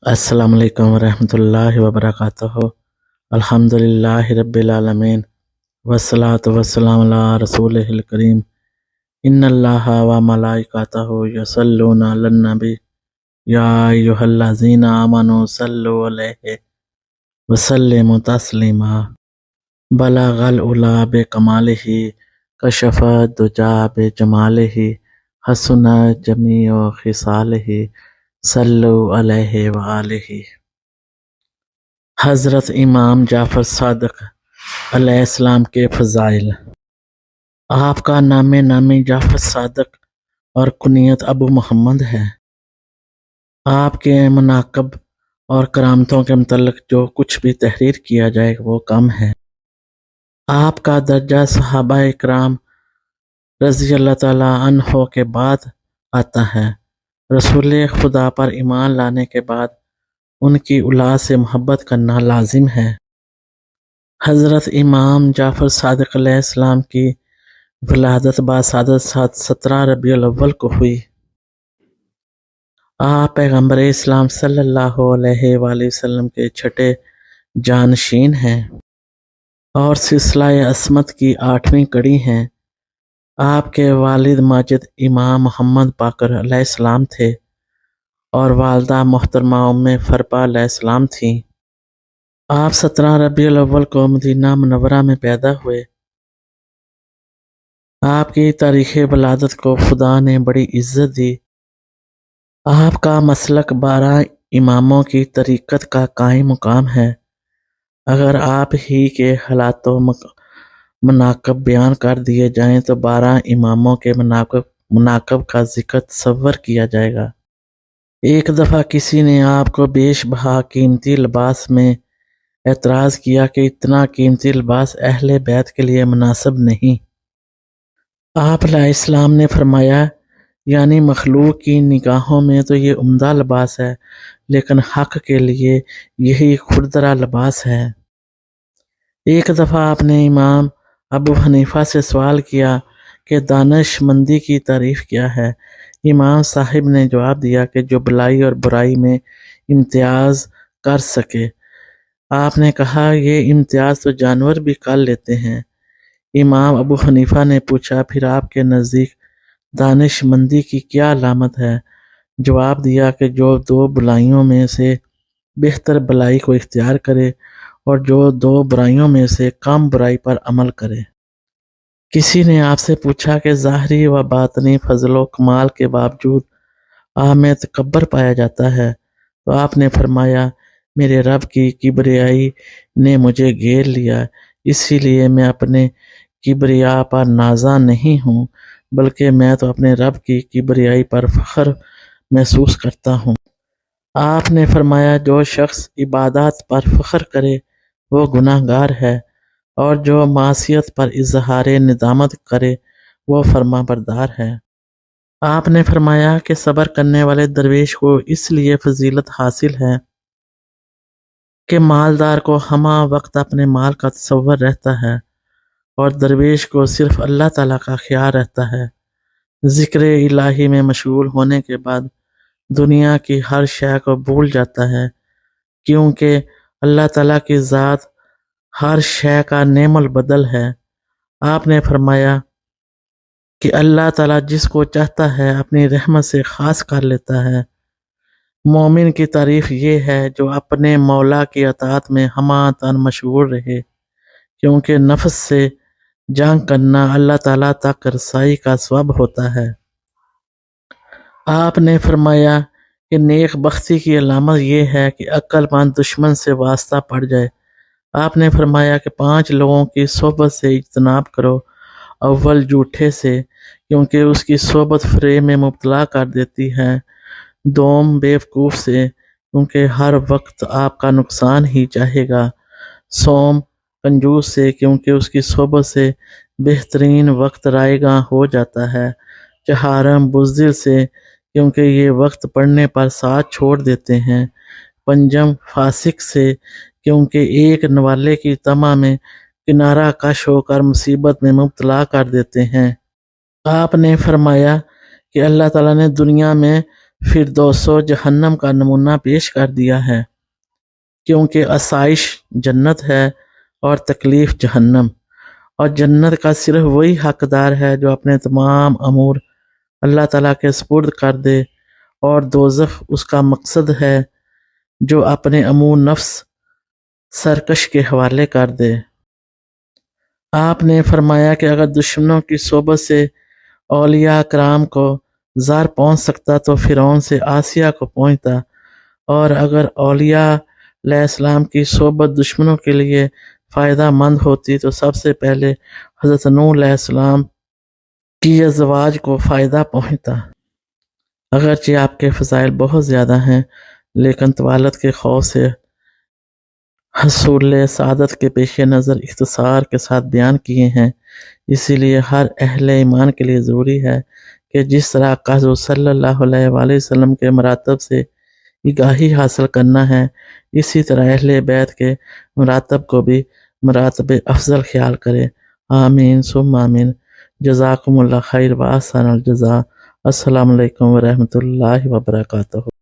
السلام علیکم ورحمۃ اللہ وبرکاتہ۔ الحمدللہ رب العالمین والصلاة والسلام علی رسولہ الکریم۔ ان اللہ و ملائکتہ یصلون علی النبی یا ایھا الذین آمنوا صلوا علیہ وسلموا تسلیما۔ بلغ العلا بکمالہ کشف الدجی بجمالہ حسن جمیع خصالہ صلو علیہ وآلہ۔ حضرت امام جعفر صادق علیہ السلام کے فضائل۔ آپ کا نامی جعفر صادق اور کنیت ابو محمد ہے۔ آپ کے مناقب اور کرامتوں کے متعلق جو کچھ بھی تحریر کیا جائے وہ کم ہے۔ آپ کا درجہ صحابہ اکرام رضی اللہ تعالیٰ عنہ کے بعد آتا ہے۔ رسول خدا پر ایمان لانے کے بعد ان کی اولاد سے محبت کرنا لازم ہے۔ حضرت امام جعفر صادق علیہ السلام کی ولادت باسعادت 17 ربیع الاول کو ہوئی۔ آپ پیغمبر اسلام صلی اللہ علیہ وآلہ وسلم کے چھٹے جانشین ہیں اور سلسلہ عصمت کی 8ویں کڑی ہیں۔ آپ کے والد ماجد امام محمد باقر علیہ السلام تھے اور والدہ محترمہ ام فربہ علیہ السلام تھیں۔ آپ 17 ربیع الاول کو مدینہ منورہ میں پیدا ہوئے۔ آپ کی تاریخ ولادت کو خدا نے بڑی عزت دی۔ آپ کا مسلک 12 اماموں کی طریقت کا قائم مقام ہے۔ اگر آپ ہی کے حالات و مناقب بیان کر دیے جائیں تو 12 اماموں کے مناقب کا ذکر تصور کیا جائے گا۔ ایک دفعہ کسی نے آپ کو بیش بہا قیمتی لباس میں اعتراض کیا کہ اتنا قیمتی لباس اہل بیت کے لیے مناسب نہیں۔ آپ علیہ السلام نے فرمایا، یعنی مخلوق کی نگاہوں میں تو یہ عمدہ لباس ہے، لیکن حق کے لیے یہی خوردرا لباس ہے۔ ایک دفعہ آپ نے امام ابو حنیفہ سے سوال کیا کہ دانش مندی کی تعریف کیا ہے؟ امام صاحب نے جواب دیا کہ جو بلائی اور برائی میں امتیاز کر سکے۔ آپ نے کہا، یہ امتیاز تو جانور بھی کر لیتے ہیں۔ امام ابو حنیفہ نے پوچھا، پھر آپ کے نزدیک دانش مندی کی کیا علامت ہے؟ جواب دیا کہ جو 2 بلائیوں میں سے بہتر بلائی کو اختیار کرے اور جو 2 برائیوں میں سے کم برائی پر عمل کرے۔ کسی نے آپ سے پوچھا کہ ظاہری و باطنی فضل و کمال کے باوجود آپ میں تکبر پایا جاتا ہے، تو آپ نے فرمایا، میرے رب کی کبریائی نے مجھے گھیر لیا، اسی لیے میں اپنے کبریا پر نازاں نہیں ہوں، بلکہ میں تو اپنے رب کی کبریائی پر فخر محسوس کرتا ہوں۔ آپ نے فرمایا، جو شخص عبادات پر فخر کرے وہ گناہ گار ہے، اور جو معصیت پر اظہار ندامت کرے وہ فرما بردار ہے۔ آپ نے فرمایا کہ صبر کرنے والے درویش کو اس لیے فضیلت حاصل ہے کہ مالدار کو ہمہ وقت اپنے مال کا تصور رہتا ہے اور درویش کو صرف اللہ تعالیٰ کا خیال رہتا ہے۔ ذکر الہی میں مشغول ہونے کے بعد دنیا کی ہر شے کو بھول جاتا ہے، کیونکہ اللہ تعالیٰ کی ذات ہر شے کا نعم البدل ہے۔ آپ نے فرمایا کہ اللہ تعالیٰ جس کو چاہتا ہے اپنی رحمت سے خاص کر لیتا ہے۔ مومن کی تعریف یہ ہے جو اپنے مولا کی اطاعت میں ہمہ تن مشغول رہے، کیونکہ نفس سے جنگ کرنا اللہ تعالیٰ تک رسائی کا سبب ہوتا ہے۔ آپ نے فرمایا کہ نیک بختی کی علامت یہ ہے کہ عقل مند دشمن سے واسطہ پڑ جائے۔ آپ نے فرمایا کہ 5 لوگوں کی صحبت سے اجتناب کرو۔ اول جھوٹے سے، کیونکہ اس کی صحبت فریب میں مبتلا کر دیتی ہے۔ دوم بیوقوف سے، کیونکہ ہر وقت آپ کا نقصان ہی چاہے گا۔ سوم کنجوس سے، کیونکہ اس کی صحبت سے بہترین وقت رائے گاں ہو جاتا ہے۔ چہارم بزدل سے، کیونکہ یہ وقت پڑنے پر ساتھ چھوڑ دیتے ہیں۔ پنجم فاسق سے، کیونکہ ایک نوالے کی طمع میں کنارہ کش ہو کر مصیبت میں مبتلا کر دیتے ہیں۔ آپ نے فرمایا کہ اللہ تعالیٰ نے دنیا میں پھر 200 جہنم کا نمونہ پیش کر دیا ہے، کیونکہ آسائش جنت ہے اور تکلیف جہنم، اور جنت کا صرف وہی حقدار ہے جو اپنے تمام امور اللہ تعالیٰ کے سپرد کر دے، اور دوزخ اس کا مقصد ہے جو اپنے امور نفس سرکش کے حوالے کر دے۔ آپ نے فرمایا کہ اگر دشمنوں کی صحبت سے اولیاء کرام کو زار پہنچ سکتا تو فرعون سے آسیہ کو پہنچتا، اور اگر اولیاء علیہ السلام کی صحبت دشمنوں کے لیے فائدہ مند ہوتی تو سب سے پہلے حضرت نوح علیہ السلام کی ازواج کو فائدہ پہنچتا۔ اگرچہ آپ کے فضائل بہت زیادہ ہیں، لیکن طوالت کے خوف سے حصول سعادت کے پیش نظر اختصار کے ساتھ بیان کیے ہیں۔ اسی لیے ہر اہل ایمان کے لیے ضروری ہے کہ جس طرح کا حضور صلی اللہ علیہ وآلہ وسلم کے مراتب سے آگاہی حاصل کرنا ہے، اسی طرح اہل بیت کے مراتب کو بھی مراتب افضل خیال کرے۔ آمین ثم آمین۔ جزاکم اللہ خیر و احسن الجزاء۔ السلام علیکم ورحمۃ اللہ وبرکاتہ۔